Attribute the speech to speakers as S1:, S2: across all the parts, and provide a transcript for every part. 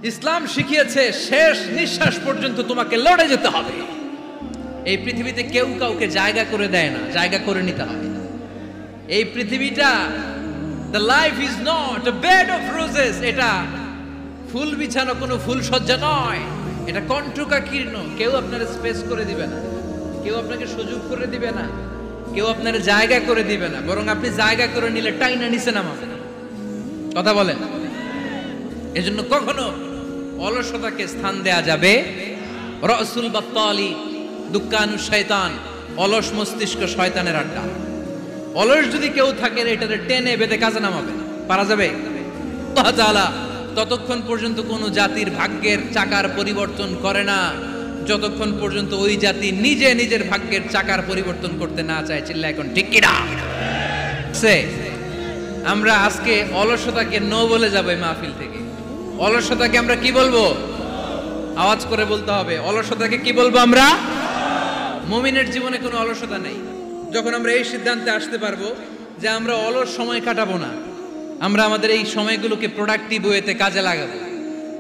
S1: ইসলাম শিখিয়েছে শেষ নিঃশ্বাস পর্যন্ত তোমাকে লড়ে যেতে হবে। এই পৃথিবীতে কেউ কাউকে জায়গা করে দেয় না, জায়গা করে নিতে হবে। এই পৃথিবীটা the life is not a bed of roses, এটা ফুল বিছানো কোনো ফুল সজ্জা নয়, এটা কণ্টকাকীর্ণ। কেউ আপনার স্পেস করে দিবে না, কেউ আপনাকে সুযোগ করে দিবে না, কেউ আপনার জায়গা করে দিবে না, বরং আপনি জায়গা করে নিলে টাইনা নিচে নামাবে। কথা বলেন। এজন্য কখনো অলসতাকে স্থান দেয়া যাবে। রাসূল বাত্তালি দুক্কানু শয়তান, অলস মস্তিষ্ক শয়তানের আড্ডা। অলস যদি কেউ থাকে এটারে টেনে বেঁধে কাজে নামাবে, পারা যাবে? আল্লাহ তাআলা ততক্ষণ পর্যন্ত কোন জাতির ভাগ্যের চাকার পরিবর্তন করে না যতক্ষণ পর্যন্ত ওই জাতি নিজে নিজের ভাগ্যের চাকার পরিবর্তন করতে না চায়। চিল্লা এখন ঠিক কি না? আমরা আজকে অলসতাকে নো বলে যাবো এই মাহফিল থেকে। অলসতাকে আমরা কি বলবো? আওয়াজ করে বলতে হবে। অলসতাকে কি বলবো আমরা? মুমিনের জীবনে কোনো অলসতা নেই। যখন আমরা এই সিদ্ধান্তে আসতে পারবো যে আমরা অলস সময় কাটাবো না, আমরা আমাদের এই সময়গুলোকে প্রোডাক্টিভ ওয়েতে কাজে লাগাবো,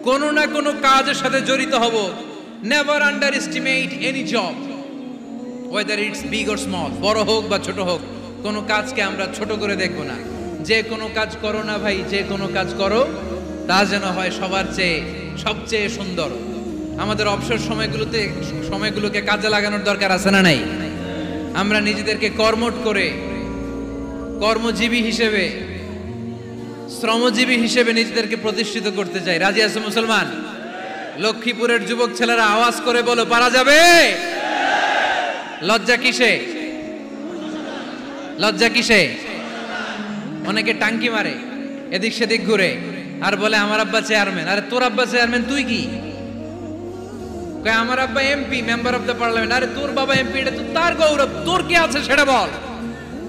S1: কোনো না কোনো কাজের সাথে জড়িত হব। Never under estimate any job, whether it's big or small, বড় হোক বা ছোট হোক, কোনো কাজকে আমরা ছোট করে দেখবো না। যে কোনো কাজ করো না ভাই, যে কোনো কাজ করো তা যেন হয় সবার চেয়ে সবচেয়ে সুন্দর। আমাদের অবসর সময়গুলোকে কাজে লাগানোর দরকার আছে না নাই? আমরা নিজেদেরকে কর্মঠ করে কর্মজীবী হিসেবে, শ্রমজীবী হিসেবে নিজেদেরকে প্রতিষ্ঠিত করতে চাই। রাজি আছে মুসলমান? লক্ষ্মীপুরের যুবক ছেলেরা আওয়াজ করে বলো, পারা যাবে? লজ্জা কিসে? লজ্জা কিসে? অনেকে টাঙ্কি মারে, এদিক সেদিক ঘুরে আর বলে আমার আব্বা চেয়ারম্যান। আরে তোর আব্বা চেয়ারম্যান, তুই কি? আমার আব্বা MP, member of the parliament. আরে তোর বাবা এমপি, এটা তো তার গৌরব, তোর কি আছে সেটা বল।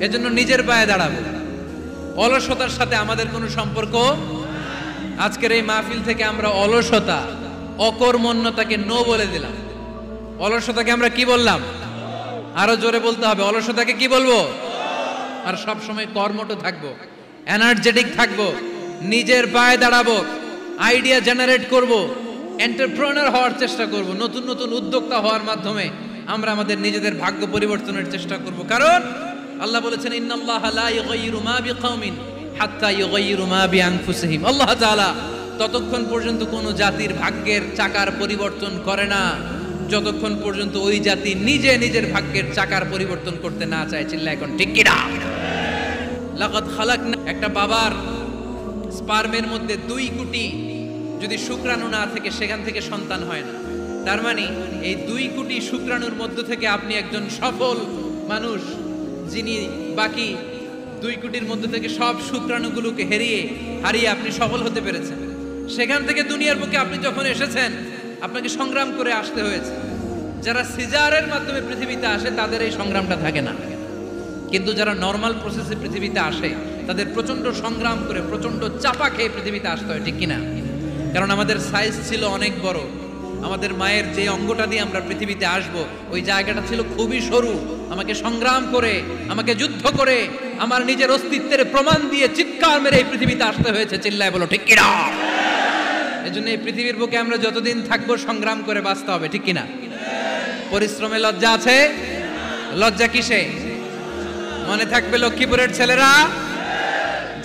S1: এজন্য নিজের পায়ে দাঁড়াবো। অলসতার সাথে আমাদের কোনো সম্পর্ক। আজকের এই মাহফিল থেকে আমরা অলসতা, অকর্মণ্যতাকে নো বলে দিলাম। অলসতাকে আমরা কি বললাম? আরো জোরে বলতে হবে। অলসতাকে কি বলবো? আর সব সময় কর্মঠ থাকবো, এনার্জেটিক থাকবো, নিজের পায়ে দাঁড়াবো, আইডিয়া জেনারেট করব, এন্টারপ্রেনার হওয়ার চেষ্টা করব, নতুন নতুন উদ্যোক্তা হওয়ার মাধ্যমে আমরা আমাদের নিজেদের ভাগ্য পরিবর্তনের চেষ্টা করব। কারণ আল্লাহ বলেছেন, ইন্নাল্লাহা লা ইউগাইয়িরু মা বিকাওমিন হাত্তা ইউগাইয়িরু মা বিআনফুসিহিম। আল্লাহ তাআলা ততক্ষণ পর্যন্ত কোন জাতির ভাগ্যের চাকার পরিবর্তন করে না যতক্ষণ পর্যন্ত ওই জাতি নিজে নিজের ভাগ্যের চাকার পরিবর্তন করতে না চায়। চিল্লা এখন ঠিক কি না? লাকাদ খালাকনা, একটা বাবার স্পার্মের মধ্যে 2 কোটি যদি শুক্রাণু না থেকে সেখান থেকে সন্তান হয় না। তার মানে এই 2 কোটি শুক্রাণুর মধ্য থেকে আপনি একজন সফল মানুষ, যিনি বাকি 2 কোটির মধ্য থেকে সব শুক্রাণুগুলোকে হারিয়ে আপনি সফল হতে পেরেছেন। সেখান থেকে দুনিয়ার বুকে আপনি যখন এসেছেন, আপনাকে সংগ্রাম করে আসতে হয়েছে। যারা সিজারের মাধ্যমে পৃথিবীতে আসে তাদের এই সংগ্রামটা থাকে না, কিন্তু যারা নর্মাল প্রসেসে পৃথিবীতে আসে তাদের প্রচন্ড সংগ্রাম করে, প্রচন্ড চাপা খেয়ে পৃথিবীতে আসতে হয়। ঠিক কিনা? কারণ আমাদের সাইজ ছিল অনেক বড়। আমাদের মায়ের যে অঙ্গটা দিয়ে আমরা পৃথিবীতে আসব, ওই জায়গাটা ছিল খুবই সরু। আমাকে সংগ্রাম করে, আমাকে যুদ্ধ করে, আমার নিজের অস্তিত্বের প্রমাণ দিয়ে চিৎকার মেরে এই পৃথিবীতে আসতে হয়েছে। চিল্লায় বলো ঠিক কিনা? এজন্য এই পৃথিবীর বুকে আমরা যতদিন থাকবো সংগ্রাম করে বাঁচতে হবে। ঠিক কিনা? পরিশ্রমে লজ্জা আছে? লজ্জা কিসে? মনে থাকবে লক্ষ্মীপুরের ছেলেরা,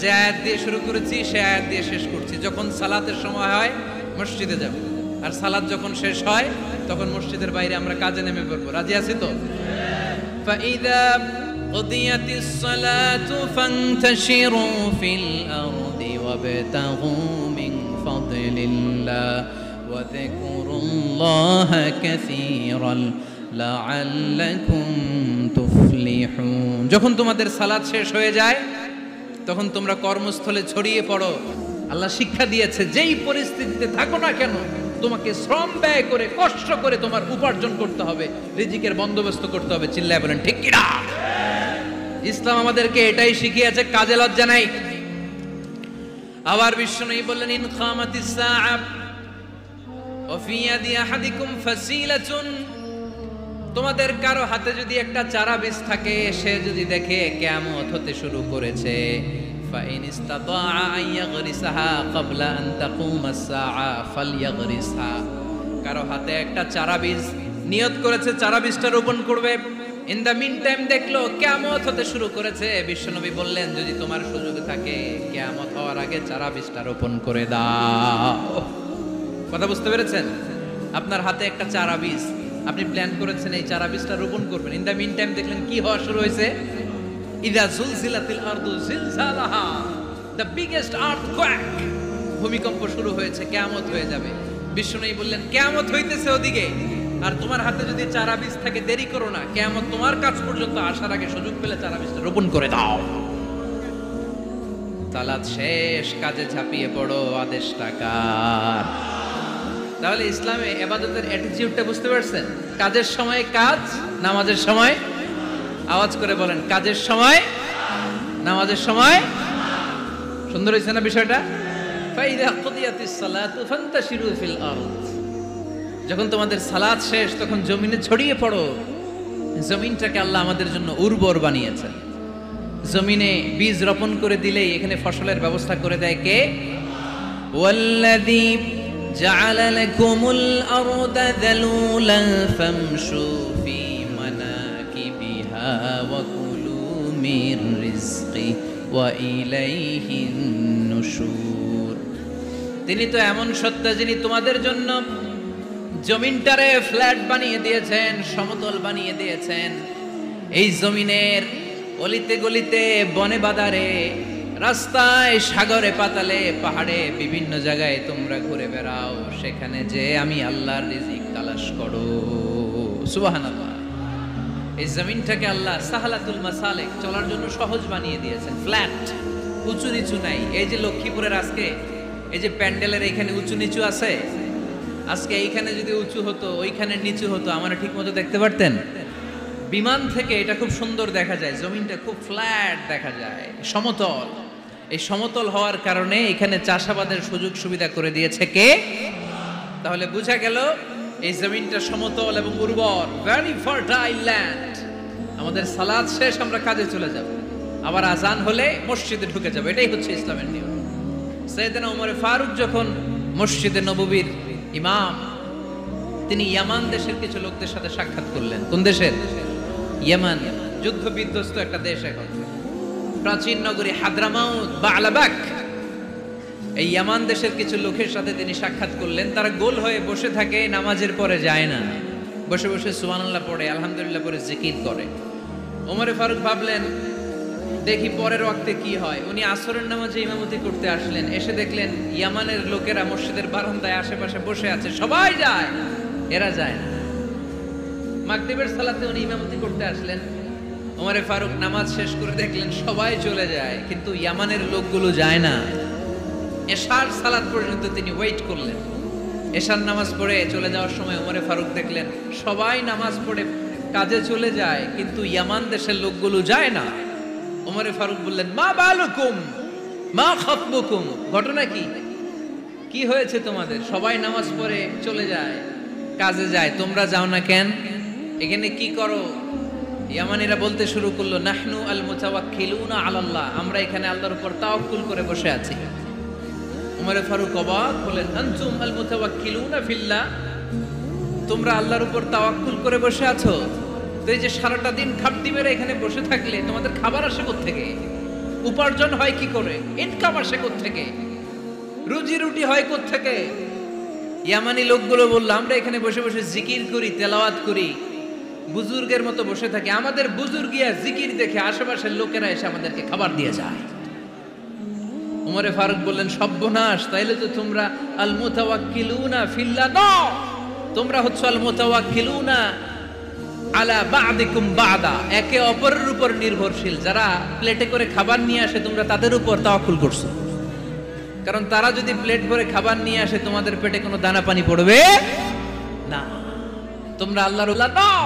S1: যে আয়াত দিয়ে শুরু করেছি সে আয়াত দিয়ে শেষ করছি। যখন সালাতের সময় হয় মসজিদে যাব, আর সালাত যখন শেষ হয় তখন মসজিদের বাইরে আমরা কাজে নেমে পড়বো। রাজি আছি তো? ফাইদা কুদিয়াতিস সালাতু ফান্তাশিরু ফিল আরদি ওয়াবতাগু মিন ফাদলিল্লাহ ওয়া যিকুরুল্লাহা কাসীরান লাআল্লাকুম তুফলিহুন। যখন তোমাদের সালাত শেষ হয়ে যায় তখন তোমরা কর্মস্থলে ছড়িয়ে পড়ো। আল্লাহ শিক্ষা দিয়েছে, যেই পরিস্থিতিতে থাকো না কেন তোমাকে শ্রম ব্যয় করে, কষ্ট করে তোমার উপার্জন করতে হবে, রিজিকের বন্দোবস্ত করতে হবে। চিল্লায় বলেন ঠিক কি না? ইসলাম আমাদেরকে এটাই শিখিয়েছে, কাজে লজ্জা নাই। আবার বিশ্বনবী বললেন, ইন খামাতিস সাআ ওয়া ফি ইয়াদি আহাদিকুম ফাসিলাতুন, তোমাদের কারো হাতে যদি একটা চারা বীজ থাকে, সে যদি দেখে কিয়ামত হতে শুরু করেছে, فإن استطاع أن يغرسها قبل أن تقوم الساعة فليغرسها। কারো হাতে একটা চারা বীজ নিয়ত করেছে, চারা বীজটা রোপণ করবে। ইন দ্য মিন টাইম দেখলো কিয়ামত হতে শুরু করেছে। বিশ্বনবী বললেন, যদি তোমার সুযোগ থাকে কিয়ামত হওয়ার আগে চারা বীজটা রোপণ করে দাও। কথা বুঝতে পেরেছেন? আপনার হাতে একটা চারা বীজ, আপনি প্ল্যান করেছেন এই চারা বীজটা রোপণ করবেন। ইন দ্য মিন টাইম দেখলেন কি হওয়া শুরু হয়েছে? ইদা জুলজিলাতিল আরদু জিলজালাহা, দ্য বিগেস্ট আর্থকোয়েক, ভূমিকম্প শুরু হয়েছে, কিয়ামত হয়ে যাবে। বিশ্বনবী বললেন, কিয়ামত হইতেছে ওদিকে, আর তোমার হাতে যদি চারা বীজ থাকে দেরি করো না, কিয়ামত তোমার কাছ পর্যন্ত আসার আগে সুযোগ পেলে চারা বীজটা রোপণ করে দাও। সালাত শেষ, কাজে ঝাঁপিয়ে পড়ো, আদেশটা কার? তাহলে ইসলামে ইবাদতের অ্যাটিটিউডটা বুঝতে পারছেন? কাজের সময় কাজ, নামাজের সময়, আওয়াজ করে বলেন, কাজের সময়, নামাজের সময়। সুন্দর হয়েছে না বিষয়টা? ফাইদা কুদিয়াতিস সালাতু ফান্তাশিরু ফিল আরদ, যখন তোমাদের সালাত শেষ তখন জমিনে ছড়িয়ে পড়ো। জমিনটাকে আল্লাহ আমাদের জন্য উর্বর বানিয়েছেন। জমিনে বীজ রোপণ করে দিলেই এখানে ফসলের ব্যবস্থা করে দেয় কে? ওয়াল্লাযী জাআলা লাকুমুল আরদা যালুলান ফামশু ফি মানাকিবিহা ওয়া কুলু মির রিজকি ওয়া ইলাইহিন নুশুর। তিনি তো এমন সত্তা যিনি তোমাদের জন্য জমিনটারে ফ্ল্যাট বানিয়ে দিয়েছেন, সমতল বানিয়ে দিয়েছেন। এই জমিনের অলিতে গলিতে, বনে বাদারে, রাস্তায়, সাগরে, পাতালে, পাহাড়ে, বিভিন্ন জায়গায় তোমরা ঘুরে বেড়াও, সেখানে যে আমি আল্লাহর রিজিক তালাশ করো। সুবহানাল্লাহ। এই জমিনটাকে আল্লাহ সাহালাতুল মাসালিক, চলার জন্য সহজ বানিয়ে দিয়েছেন, ফ্ল্যাট, উঁচু নিচু নাই। এই যে লক্ষ্মীপুরের আজকে এই যে প্যান্ডেলের এখানে উঁচু নিচু আছে, আজকে এইখানে যদি উঁচু হতো ওইখানে নিচু হতো, আমরা ঠিক মতো দেখতে পারতেন? বিমান থেকে এটা খুব সুন্দর দেখা যায়, জমিনটা খুব ফ্ল্যাট দেখা যায়, সমতল। এই সমতল হওয়ার কারণে এখানে চাষাবাদের সুযোগ সুবিধা করে দিয়েছে কে? তাহলে বোঝা গেল এই জমিনটা সমতল এবং উর্বর, ভেরি ফার্টাইল ল্যান্ড। আমাদের সালাত শেষ, আমরা কাজে চলে যাব, আবার আজান হলে মসজিদে ঢুকে যাব। এটাই হচ্ছে ইসলামের নিয়ম। সাইয়েদনা ওমর ফারুক যখন মসজিদে নববীর ইমাম, তিনি ইয়ামান দেশের কিছু লোকদের সাথে সাক্ষাৎ করলেন। কোন দেশের? ইয়ামান, যুদ্ধ বিধ্বস্ত একটা দেশ এখন। প্রাচীন নগরী হাদ্রামাউত বা আলাবাক, এই ইয়ামান দেশের কিছু লোকের সাথে তিনি সাক্ষাৎ করলেন। তারা গোল হয়ে বসে থাকে, নামাজের পরে যায় না, বসে বসে সুবহানাল্লাহ পড়ে, আলহামদুলিল্লাহ পড়ে জিকির করে। ওমর ফারুক ভাবলেন, দেখি পরের ওয়াক্তে কি হয়। উনি আসরের নামাজে ইমামতি করতে আসলেন, এসে দেখলেন ইয়ামানের লোকেরা মসজিদের বারান্দায় আশেপাশে বসে আছে, সবাই যায়, এরা যায় না। মাগরিবের সালাতে উনি ইমামতি করতে আসলেন, ওমর ফারুক নামাজ শেষ করে দেখলেন সবাই চলে যায়, কিন্তু ইয়ামানের লোকগুলো যায় না। এশার সালাত পর্যন্ত তিনি ওয়েট করলেন। এশার নামাজ পড়ে চলে যাওয়ার সময় ওমর ফারুক দেখলেন সবাই নামাজ পড়ে কাজে চলে যায়, কিন্তু ইয়ামান দেশের লোকগুলো যায় না। ওমর ফারুক বললেন, মা বালুকুম মা খাতবুকুম, ঘটনা কি? কি হয়েছে তোমাদের? সবাই নামাজ পড়ে চলে যায়, কাজে যায়, তোমরা যাও না কেন? এখানে কি করো? ইয়ামানিরা বলতে শুরু করলো, নাহনু আল মুতাওয়াক্কিলুনা আলাল্লাহ, আমরা এখানে আল্লাহর উপর তাওয়াক্কুল করে বসে আছি। ওমর ফারুক অবাক হলেন, আনতুম আল মুতাওয়াক্কিলুনা ফিল্লাহ, তোমরা আল্লাহর উপর তাওয়াক্কুল করে বসে আছো? তো এই যে সারাটা দিন খাপটি মেরে এখানে বসে থাকলে তোমাদের খাবার আসে কোত্থেকে? উপার্জন হয় কি করে? ইনকাম আসে কোত্থেকে? রুজি রুটি হয় কোত্থেকে? ইয়ামানি লোকগুলো বলল, আমরা এখানে বসে বসে জিকির করি, তেলাওয়াত করি, বুজুর্গের মতো বসে থাকি, আমাদের বুজুর্গিয়া জিকির দেখে আশেপাশের লোকেরা এসে আমাদেরকে খাবার দিয়ে যায়। ওমর ফারুক বললেন, সর্বনাশ, তাইলে তো তোমরা আল মুতাওয়াক্কিলুনা ফিল্লাহ নও, তোমরা হচ্ছে আল মুতাওয়াক্কিলুনা আলা বা'দিকুম বা'দা, একে অপরের উপর নির্ভরশীল। যারা প্লেটে করে খাবার নিয়ে আসে তোমরা তাদের উপর তাওয়াক্কুল করছো, কারণ তারা যদি প্লেট ভরে খাবার নিয়ে আসে তোমাদের পেটে কোনো দানা পানি পড়বে না। তোমরা আল্লাহর উল্লাহ নও,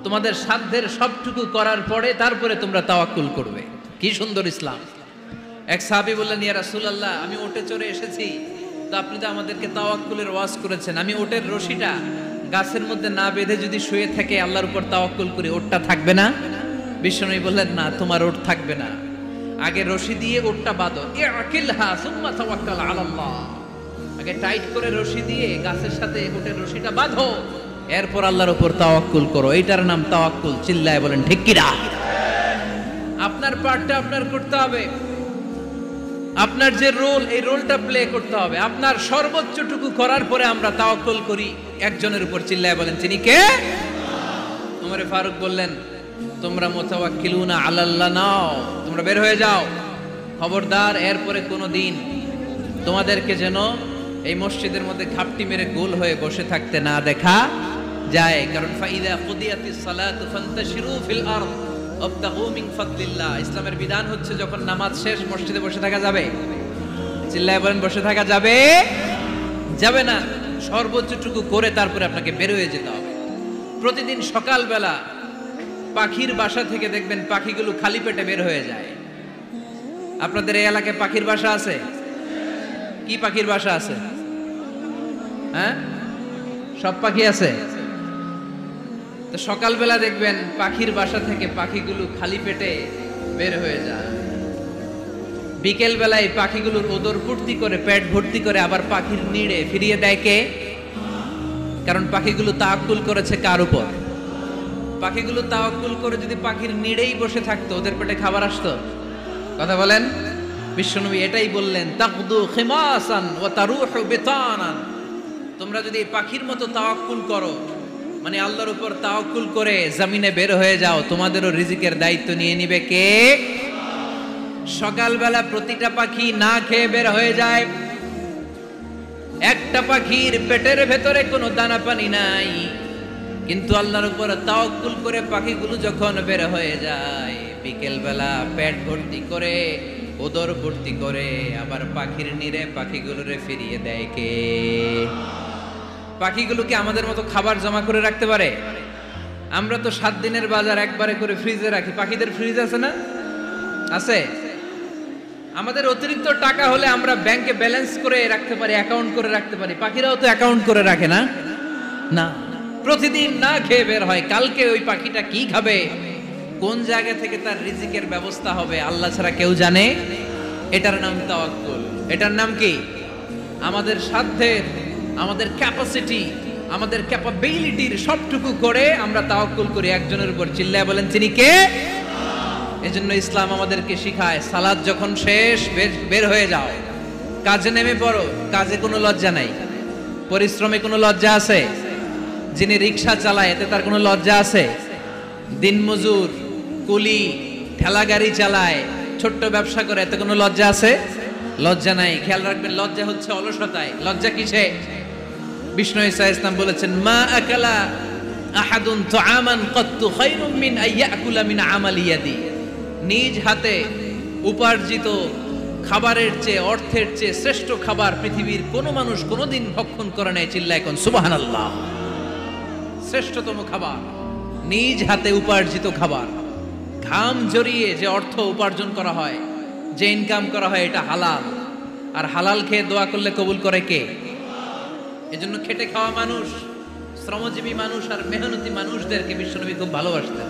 S1: তোমাদের সাধ্যের সবটুকু করার পরে তারপরে তোমরা তাওয়াক্কুল করবে। কি সুন্দর ইসলাম! এক সাহাবী বললেন, ইয়া রাসূলুল্লাহ, আমি ওটে চড়ে এসেছি, তো আপনি তো আমাদেরকে তাওয়াক্কুলের ওয়াজ করেছেন, আমি ওটের রশিটা গাছের মধ্যে না বেঁধে যদি শুয়ে থাকে আল্লাহর উপর তাওয়াক্কুল করি, ওটটা থাকবে না? বিশ্বনবী বললেন, না, তোমার ওট থাকবে না। আগে রশি দিয়ে ওটটা বাঁধো, ইআকিলহা সুম্মা তাওয়াক্কাল আলাল্লাহ। আগে টাইট করে রশি দিয়ে গাছের সাথে ওটের রশিটা বাঁধো, এরপর আল্লাহর উপর তাওয়াক্কুল করো। এইটার নাম তাওয়াক্কুল। চিল্লায় বলেন ঠিক কিনা? আপনার পার্টটা আপনার করতে হবে, আপনার যে রোল, এই রোলটা প্লে করতে হবে। আপনার সর্বোচ্চটুকু করার পরে আমরা তাওয়াক্কুল করি একজনের উপর। চিল্লায় বলেন তিনি কে? ওমর ফারুক বললেন, তোমরা মুতাওয়াক্কিলুনা আলাল্লাহ নাও, তোমরা বের হয়ে যাও। খবরদার এরপরে কোনোদিন তোমাদেরকে যেন এই মসজিদের মধ্যে ঘাপটি মেরে গোল হয়ে বসে থাকতে না দেখা যায়। কারণ ফাইদা কুদিয়াতিস সালাতু ফান্তাশিরু ফিল আরদ ওয়াবতাগু মিন ফাদলিল্লাহ। ইসলামের বিধান হচ্ছে যখন নামাজ শেষ মসজিদে বসে থাকা যাবে? চিল্লায় বলেন বসে থাকা যাবে? যাবে না। সর্বোচ্চটুকু করে তারপরে আপনাকে বের হয়ে যেতে হবে। প্রতিদিন সকালবেলা পাখির বাসা থেকে দেখবেন পাখিগুলো খালি পেটে বের হয়ে যায়। আপনাদের এই এলাকায় পাখির বাসা আছে? কি পাখির বাসা আছে? হ্যাঁ, সব পাখি আছে। তো সকালবেলা দেখবেন পাখির বাসা থেকে পাখিগুলো খালি পেটে বের হয়ে যায়। বিকেল বেলায় পাখিগুলোর ওদর ভর্তি করে, পেট ভর্তি করে আবার পাখির নিড়ে ফিরিয়ে দেয় কে? কারণ পাখিগুলো তাওয়াক্কুল করেছে কার উপর? পাখিগুলো তাওয়াক্কুল করে যদি পাখির নিড়েই বসে থাকতো, ওদের পেটে খাবার আসতো? কথা বলেন। বিশ্বনবী এটাই বললেন, তাকদু খিমাসান ওয়া তারুহু বিতানান। তোমরা যদি পাখির মতো তাওয়াক্কুল করো, মানে আল্লাহর উপর তাওয়াক্কুল করে জমিনে বের হয়ে যাও, তোমাদেরও রিজিকের দায়িত্ব নিয়ে নিবে কে? সকালবেলা প্রতিটা পাখি না খেয়ে বের হয়ে যায়। একটা পাখির পেটের ভেতরে কোনো দানা পানি নাই, কিন্তু আল্লাহর উপর তাওয়াক্কুল করে পাখিগুলো যখন বের হয়ে যায়, বিকেল বেলা পেট ভর্তি করে, ওদর ভর্তি করে আবার পাখির নিরে পাখিগুলোরে ফিরিয়ে দেয় কে? পাখিগুলো কি আমাদের মতো খাবার জমা করে রাখতে পারে? আমরা তো 7 দিনের বাজার একবারে করে ফ্রিজে রাখি। পাখিদের ফ্রিজ আছে না? আছে। আমাদের অতিরিক্ত টাকা হলে আমরা ব্যাংকে ব্যালেন্স করে রাখতে পারি, অ্যাকাউন্ট করে রাখতে পারি। পাখিরাও তো অ্যাকাউন্ট করে রাখে না? না, প্রতিদিন না খেয়ে বের হয়। কালকে ওই পাখিটা কি খাবে, কোন জায়গা থেকে তার রিজিকের ব্যবস্থা হবে আল্লাহ ছাড়া কেউ জানে। এটার নাম তাওয়াক্কুল। এটার নাম কি? আমাদের সাধ্যের, আমাদের ক্যাপাসিটি, আমাদের ক্যাপাবিলিটির সবটুকু করে আমরা তাওয়াক্কুল করি একজনের উপর। চিল্লায় বলেন তিনি কে? এজন্য ইসলাম আমাদেরকে শিখায়, সালাত যখন শেষ বের হয়ে যাও, কাজে নেমে পড়ো। কাজে কোনো লজ্জা নাই, পরিশ্রমে কোনো লজ্জা আছে? যিনি রিক্সা চালায় এতে তার কোনো লজ্জা আছে? দিনমজুর, কুলি, ঠেলা গাড়ি চালায়, ছোট্ট ব্যবসা করে, এতে কোনো লজ্জা আছে? লজ্জা নাই। খেয়াল রাখবেন, লজ্জা হচ্ছে অলসতায়। লজ্জা কিসে? বিষ্ণু ঈসা ইসলাম বলেছেন, মা আকালা আহাদুন তুআমান কাত্তু খায়রুম মিন আইয়াকুলা মিন আমালি ইয়াদি। নিজ হাতে উপার্জিত খাবারের চেয়ে, অর্থের চেয়ে শ্রেষ্ঠ খাবার পৃথিবীর কোনো মানুষ কোনোদিন ভক্ষণ করে নাই। চিল্লায় কোন সুবহানাল্লাহ। শ্রেষ্ঠতম খাবার নিজ হাতে উপার্জিত খাবার। ঘাম জড়িয়ে যে অর্থ উপার্জন করা হয়, যে ইনকাম করা হয়, এটা হালাল। আর হালাল খেয়ে দোয়া করলে কবুল করে কে? এজন্য খেটে খাওয়া মানুষ, শ্রমজীবী মানুষ আর মেহনতি মানুষদেরকে বিশ্বনবী খুব ভালোবাসতেন।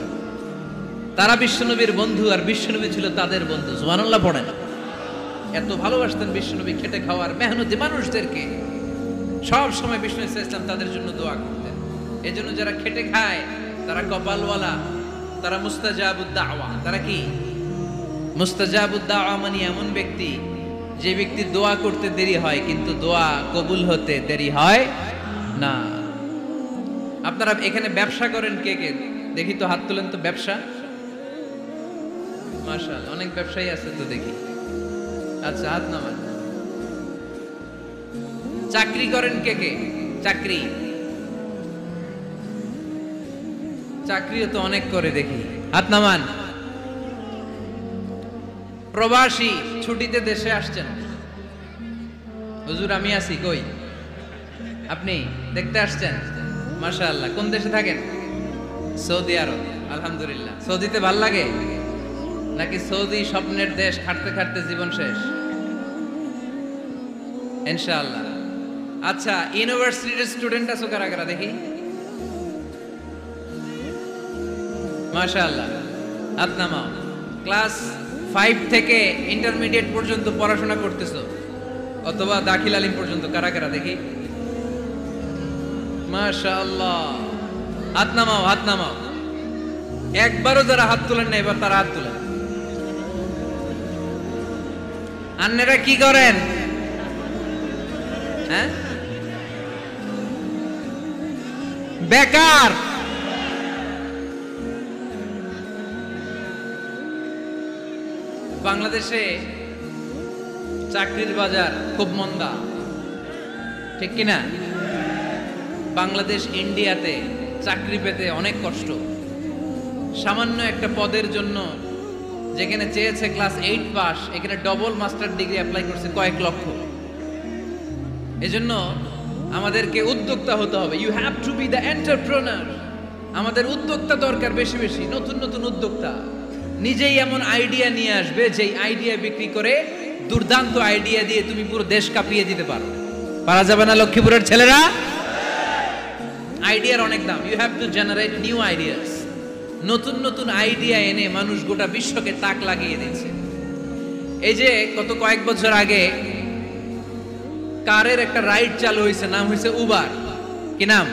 S1: তারা বিশ্বনবীর বন্ধু আর বিশ্বনবী ছিল তাদের বন্ধু। সুবহানাল্লাহ পড়েন। এত ভালোবাসতেন বিশ্বনবী খেটে খাওয়ার মেহনতি মানুষদেরকে। সব সময় বিষ্ণু ইসলাম তাদের জন্য দোয়া করতেন। এজন্য যারা খেটে খায় তারা কপালওয়ালা, তারা মুস্তাজাবুদ দাওয়া। তারা কি? মুস্তাজাবুদ দাওয়া মানে এমন ব্যক্তি যে ব্যক্তি দোয়া করতে দেরি হয় কিন্তু দোয়া কবুল হতে দেরি হয় না। আপনারা এখানে ব্যবসা করেন কে কে? দেখি তো, হাত তুলেন তো। ব্যবসা, মাশাআল্লাহ, অনেক ব্যবসায়ী আছে তো দেখি। আচ্ছা, হাত নামান। চাকরি করেন কে কে? চাকরি, চাকরিও তো অনেক করে দেখি, হাত নামান। প্রবাসী, ছুটিতে দেশে আসছেন। হুজুর আমি আছি কই? আপনি দেখতে আসছেন? মাশাআল্লাহ। কোন দেশে থাকেন? সৌদি আরব। আলহামদুলিল্লাহ। সৌদিতে ভাল লাগে নাকি সৌদি স্বপ্নের দেশ, খাটতে খাটতে জীবন শেষ? ইনশাআল্লাহ। আচ্ছা, ইউনিভার্সিটির স্টুডেন্ট আছো কারা কারা দেখি? মাশাআল্লাহ, হাত নামাও। ক্লাস 5 থেকে ইন্টারমিডিয়েট পর্যন্ত পড়াশোনা করতেছো অথবা দাখিল আলিম পর্যন্ত, কারা কারা দেখি? মাশাআল্লাহ, হাত নামাও, হাত নামাও। একবারও যারা হাত তুলেন না এবার তারা হাত তুলেন। আন্নেরা কি করেন? হ্যাঁ, বেকার। বাংলাদেশে চাকরির বাজার খুব মন্দা, ঠিক কিনা? বাংলাদেশ ইন্ডিয়াতে চাকরি পেতে অনেক কষ্ট। সামান্য একটা পদের জন্য যেখানে চেয়েছে ক্লাস 8 পাস, এখানে ডবল মাস্টার ডিগ্রি অ্যাপ্লাই করছে কয়েক লক্ষ। এজন্য আমাদেরকে উদ্যোক্তা হতে হবে। You have to be the entrepreneur. আমাদের উদ্যোক্তা দরকার, বেশি বেশি নতুন নতুন উদ্যোক্তা। নিজেই এমন আইডিয়া নিয়ে আসবে যেই আইডিয়া বিক্রি করে দুর্দান্ত আইডিয়া দিয়ে তুমি পুরো দেশ কাঁপিয়ে দিতে পারো। পারা যাবে না লক্ষ্মীপুরের ছেলেরা? আইডিয়ার অনেক দাম। You have to generate new ideas. নতুন নতুন আইডিয়া এনে মানুষ গোটা বিশ্বকে তাক লাগিয়ে দিচ্ছে। এই যে কত কয়েক বছর আগে কারের একটা রাইড চালু হয়েছে, নাম হয়েছে উবার। কি নাম?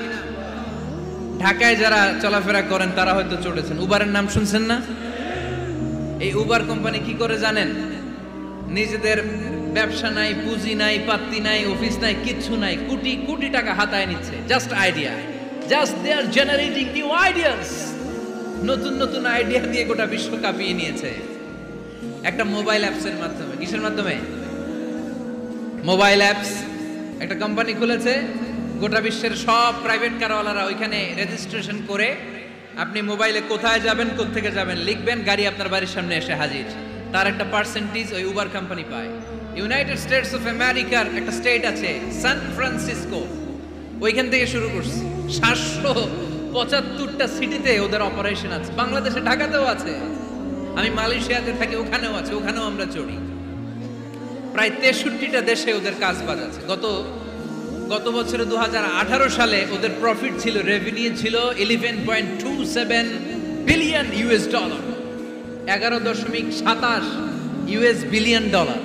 S1: ঢাকায় যারা চলাফেরা করেন তারা হয়তো চড়েছেন। উবারের নাম শুনছেন না? এই উবার কোম্পানি কি করে জানেন? নিজেদের ব্যবসা নাই, পুঁজি নাই, পাত্তি নাই, অফিস নাই, কিচ্ছু নাই, কোটি কোটি টাকা হাতায় নিচ্ছে। Just idea, just they are generating new ideas. নতুন নতুন আইডিয়া দিয়ে গোটা বিশ্ব কাঁপিয়ে নিয়েছে একটা মোবাইল অ্যাপসের মাধ্যমে। কিসের মাধ্যমে? Mobile apps. একটা কোম্পানি খুলেছে, গোটা বিশ্বের সব প্রাইভেট কারওয়ালারা ওইখানে রেজিস্ট্রেশন করে আপনি মোবাইলে কোথায় যাবেন, কোত্থেকে যাবেন লিখবেন, গাড়ি আপনার বাড়ির সামনে এসে হাজির। তার একটা পার্সেন্টেজ ওই উবার কোম্পানি পায়। ইউনাইটেড স্টেটস অফ আমেরিকার একটা স্টেট আছে সান ফ্রান্সিসকো, ওইখান থেকে শুরু করছে। 775টা সিটিতে ওদের অপারেশন আছে। বাংলাদেশে ঢাকাতেও আছে। আমি মালয়েশিয়াতে থাকি, ওখানেও আছে, ওখানেও আমরা চড়ি। প্রায় 63টা দেশে ওদের কাজ বাজ আছে। গত বছরে 2018 সালে ওদের প্রফিট ছিল, রেভিনিউ ছিল 11.27 billion US dollar, 11.27 US billion dollar.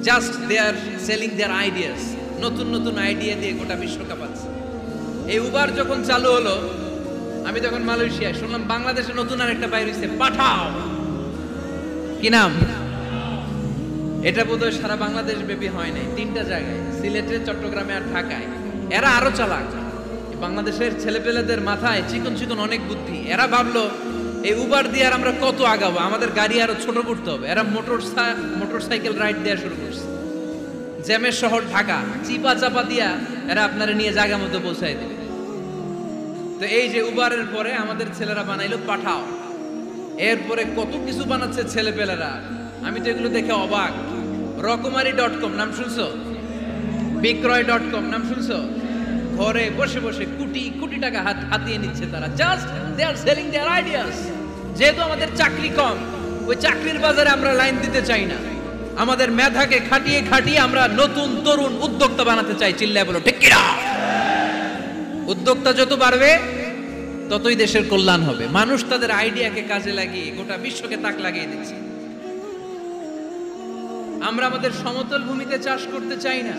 S1: Just they are selling their ideas. নতুন নতুন আইডিয়া দিয়ে গোটা বিশ্ব কাঁপাচ্ছে। এই উবার যখন চালু হলো, আমি তখন মালয়েশিয়ায়, শুনলাম বাংলাদেশে নতুন আরেকটা বাইর হইছে, পাঠাও। কি নাম? এটা বোধহয় সারা বাংলাদেশ ব্যাপী হয় নাই, 3টা জায়গায়, সিলেটে, চট্টগ্রামে আর ঢাকায়। এরা আরো চালাক। বাংলাদেশের ছেলেপেলেদের মাথায় চিকন চিকন অনেক বুদ্ধি। এরা ভাবলো এই উবার দিয়ে আর আমরা কত আগাবো, আমাদের গাড়ি আরো ছোট করতে হবে। এরা মোটরসাইকেল রাইড দেওয়া শুরু করছে। জ্যামের শহর ঢাকা, চিপা চাপা দিয়া এরা আপনারা নিয়ে জায়গা মতো পৌঁছায় দেবে। তো এই যে উবারের পরে আমাদের ছেলেরা বানাইলো পাঠাও। এরপরে কত কিছু বানাচ্ছে ছেলেপেলেরা, আমি তো এগুলো দেখে অবাক। রকমারি.com নাম শুনছো? বিক্রয়.com নাম শুনছো? ঘরে বসে বসে কোটি কোটি টাকা হাতিয়ে নিচ্ছে তারা। Just they are selling their ideas. যেহেতু আমাদের চাকরি কম, ওই চাকরির বাজারে আমরা লাইন দিতে চাই না। আমাদের মেধাকে খাটিয়ে খাটিয়ে আমরা নতুন তরুণ উদ্যোক্তা বানাতে চাই। চিল্লায় বলো ঠিক কিনা? উদ্যোক্তা যত বাড়বে ততই দেশের কল্যাণ হবে। মানুষ তাদের আইডিয়াকে কাজে লাগিয়ে গোটা বিশ্বকে তাক লাগিয়ে দিচ্ছে। আমরা আমাদের সমতল ভূমিতে চাষ করতে চাই না।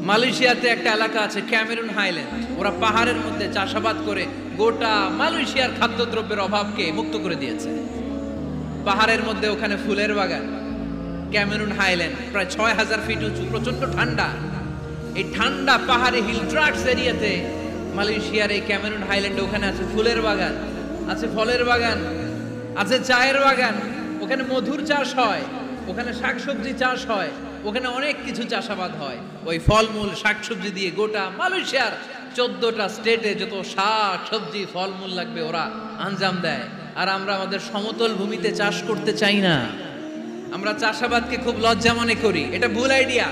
S1: মালয়েশিয়াতে একটা এলাকা আছে ক্যামেরুন হাইল্যান্ড, ওরা পাহাড়ের মধ্যে চাষাবাদ করে গোটা মালয়েশিয়ার খাদ্যদ্রব্যের অভাবকে মুক্ত করে দিয়েছে। পাহাড়ের মধ্যে ওখানে ফুলের বাগান, ক্যামেরুন হাইল্যান্ড প্রায় 6000 ফিট উঁচু, প্রচন্ড ঠান্ডা। এই ঠান্ডা পাহাড়ে হিল ট্রাক্স এরিয়াতে মালয়েশিয়ার এই ক্যামেরুন হাইল্যান্ডে ওখানে আছে ফুলের বাগান, আছে ফলের বাগান, আছে চায়ের বাগান, ওখানে মধুর চাষ হয়, ওখানে শাকসবজি চাষ হয়, ওখানে অনেক কিছু চাষাবাদ হয়। ওই ফলমূল শাকসবজি দিয়ে গোটা মালয়েশিয়ার 14টা স্টেটে যত শাক সবজি ফলমূল লাগবে ওরা আঞ্জাম দেয়। আর আমরা আমাদের সমতল ভূমিতে চাষ করতে চাই না। আমরা চাষাবাদকে খুব লজ্জা মনে করি। এটা ভুল আইডিয়া।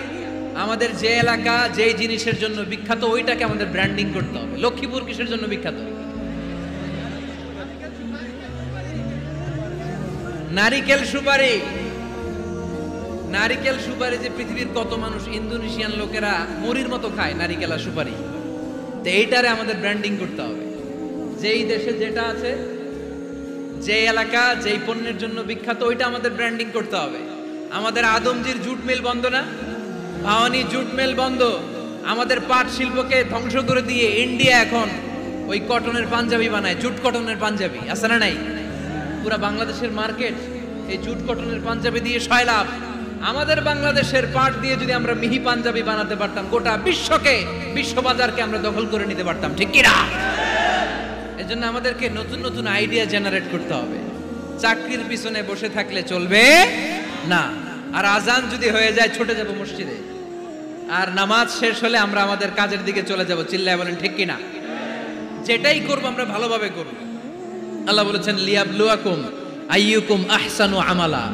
S1: আমাদের যে এলাকা যেই জিনিসের জন্য বিখ্যাত ওইটাকে আমাদের ব্র্যান্ডিং করতে হবে। লক্ষ্মীপুর কিসের জন্য বিখ্যাত? নারিকেল সুপারি। নারিকেল সুপারি যে পৃথিবীর কত মানুষ, ইন্দোনেশিয়ান লোকেরা মুড়ির মতো খায় নারিকেল আর সুপারি। তো এইটারে আমাদের ব্র্যান্ডিং করতে হবে। যেই দেশে যেটা আছে, যে এলাকা যেই পণ্যের জন্য বিখ্যাত ওইটা আমাদের ব্র্যান্ডিং করতে হবে। আমাদের আদমজির জুট মিল বন্ধ না, ভাওয়ানি জুট মিল বন্ধ, আমাদের পাট শিল্পকে ধ্বংস করে দিয়ে ইন্ডিয়া এখন ওই কটনের পাঞ্জাবি বানায়, জুট কটনের পাঞ্জাবি, আছে না নাই? পুরা বাংলাদেশের মার্কেট এই জুট কটনের পাঞ্জাবি দিয়ে সয়লাভ। আমাদের বাংলাদেশের পাট দিয়ে যদি আমরা মিহি পাঞ্জাবি বানাতে পারতাম, গোটা বিশ্বকে, বিশ্ব বাজারকে আমরা দখল করে নিতে পারতাম, ঠিক কি না? এই জন্য আমাদেরকে নতুন নতুন আইডিয়া জেনারেট করতে হবে। চাকরির পিছনে বসে থাকলে চলবে না। আর আজান যদি হয়ে যায় ছুটে যাব মসজিদে, আর নামাজ শেষ হলে আমরা আমাদের কাজের দিকে চলে যাব। চিল্লায় বলেন ঠিক কিনা? যেটাই করব আমরা ভালোভাবে করব। আল্লাহ বলেছেন লিয়াবলুয়াকুম আইয়ুকুম আহসানু আমালা।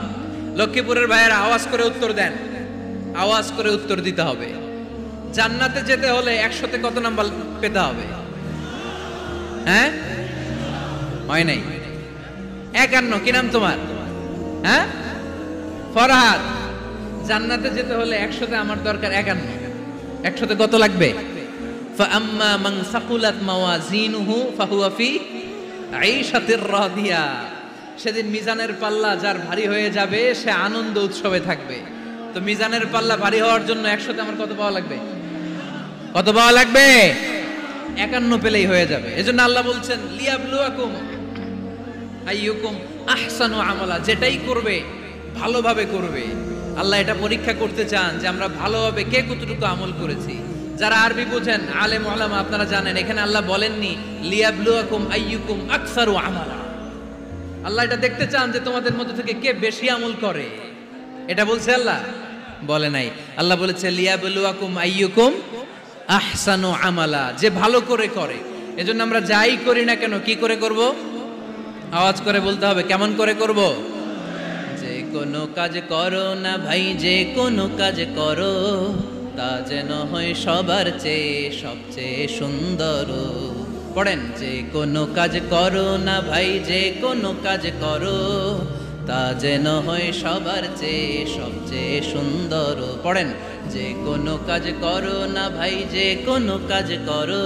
S1: লক্ষ্মীপুরের ভাইয়েরা আওয়াজ করে উত্তর দেন, আওয়াজ করে উত্তর দিতে হবে। জান্নাতে যেতে হলে 100তে কত নাম্বার পেতে হবে? হ্যাঁ, হয় নাই 51। কি নাম তোমার? হ্যাঁ, ফরহাদ। জান্নাতে যেতে হলে 100তে আমার দরকার 51। 100তে কত লাগবে? ফাআম্মা মান সাকুলাত মাওয়াজিনুহু ফাহুয়া ফি আইশাতির রাদিয়া। সেদিন মিজানের পাল্লা যার ভারী হয়ে যাবে সে আনন্দ উৎসবে থাকবে। তো মিজানের পাল্লা ভারী হওয়ার জন্য 100তে আমার কত পাওয়া লাগবে? কত পাওয়া লাগবে? 51 পেলেই হয়ে যাবে। এজন্য আল্লাহ বলছেন লিয়াবলুয়াকুম আইয়ুকুম আহসানু আমালা। যেটাই করবে ভালোভাবে করবে। আল্লাহ এটা পরীক্ষা করতে চান যে আমরা ভালোভাবে কে কতটুকু আমল করেছি। যারা আরবি বোঝেন আলেম ওলামা আপনারা জানেন, এখানে আল্লাহ বলেননি লিয়াবলুয়াকুম আইয়ুকুম আকসারু আমালা। আল্লাহ এটা দেখতে চান যে তোমাদের মধ্যে থেকে কে বেশি আমল করে। এটা বলছে আল্লাহ? বলে নাই। আল্লাহ বলেছে লিয়াবলুয়াকুম আইয়ুকুম আহসানু আমালা, যে ভালো করে করে। এজন্য আমরা যাই করি না কেন কি করে করব? আওয়াজ করে বলতে হবে। কেমন করে করব? যে কোনো কাজ করো না ভাই, যে কোনো কাজ করো তা যেন হয় সবার চেয়ে সবচেয়ে সুন্দর। পড়েন, যে কোনো কাজ করো না ভাই, যে কোনো কাজ করো তা যেন হয় সবার চেয়ে সবচেয়ে সুন্দর। পড়েন, যে কোনো কাজ করো না ভাই, যে কোনো কাজ করো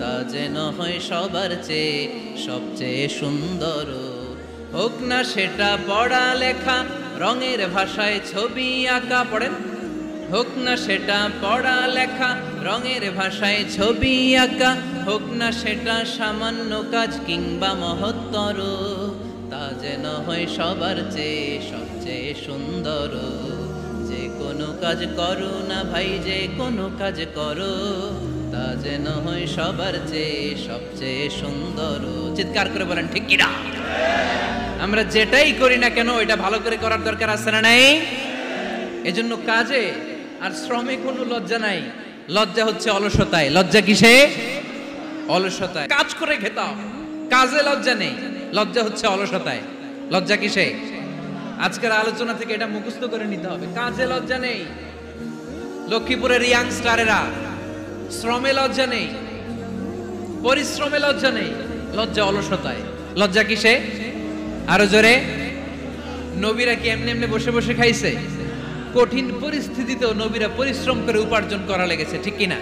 S1: তা যেন হয় সবার চেয়ে সবচেয়ে সুন্দর। হোক না সেটা পড়া লেখা, রঙের ভাষায় ছবি আঁকা। পড়েন, হোক না সেটা পড়া লেখা, রঙের ভাষায় ছবি আঁকা। হোক না সেটা সামান্য কাজ কিংবা মহত্তর, তা যেন হয় সবার চেয়ে সবচেয়ে সুন্দর। যে কোনো কাজ করো না ভাই, যে কোনো কাজ করো তা যেন হয় সবার চেয়ে সবচেয়ে সুন্দর। চিৎকার করে বলেন ঠিক কিনা? আমরা যেটাই করি না কেন এটা ভালো করে করার দরকার আছে না নাই? এজন্য কাজে আর শ্রমে কোনো লজ্জা নাই। লজ্জা হচ্ছে অলসতায়। লজ্জা কিসে? অলসতায়। কাজ করে খেতাম, কাজে লজ্জা নেই। লজ্জা হচ্ছে অলসতায়। লজ্জা কিসে? আজকের আলোচনা থেকে এটা মুখস্থ করে নিতে হবে। কাজে লজ্জা নেই। লক্ষ্মীপুরের ইয়াংস্টারেরা শ্রমে লজ্জা নেই, পরিশ্রমে লজ্জা নেই, লজ্জা অলসতায়। লজ্জা কিসে? আরো জোরে। নবীরা কি এমনি এমনি বসে বসে খাইছে? কঠিন পরিস্থিতিতেও নবীরা পরিশ্রম করে উপার্জন করা লেগেছে, ঠিক কিনা?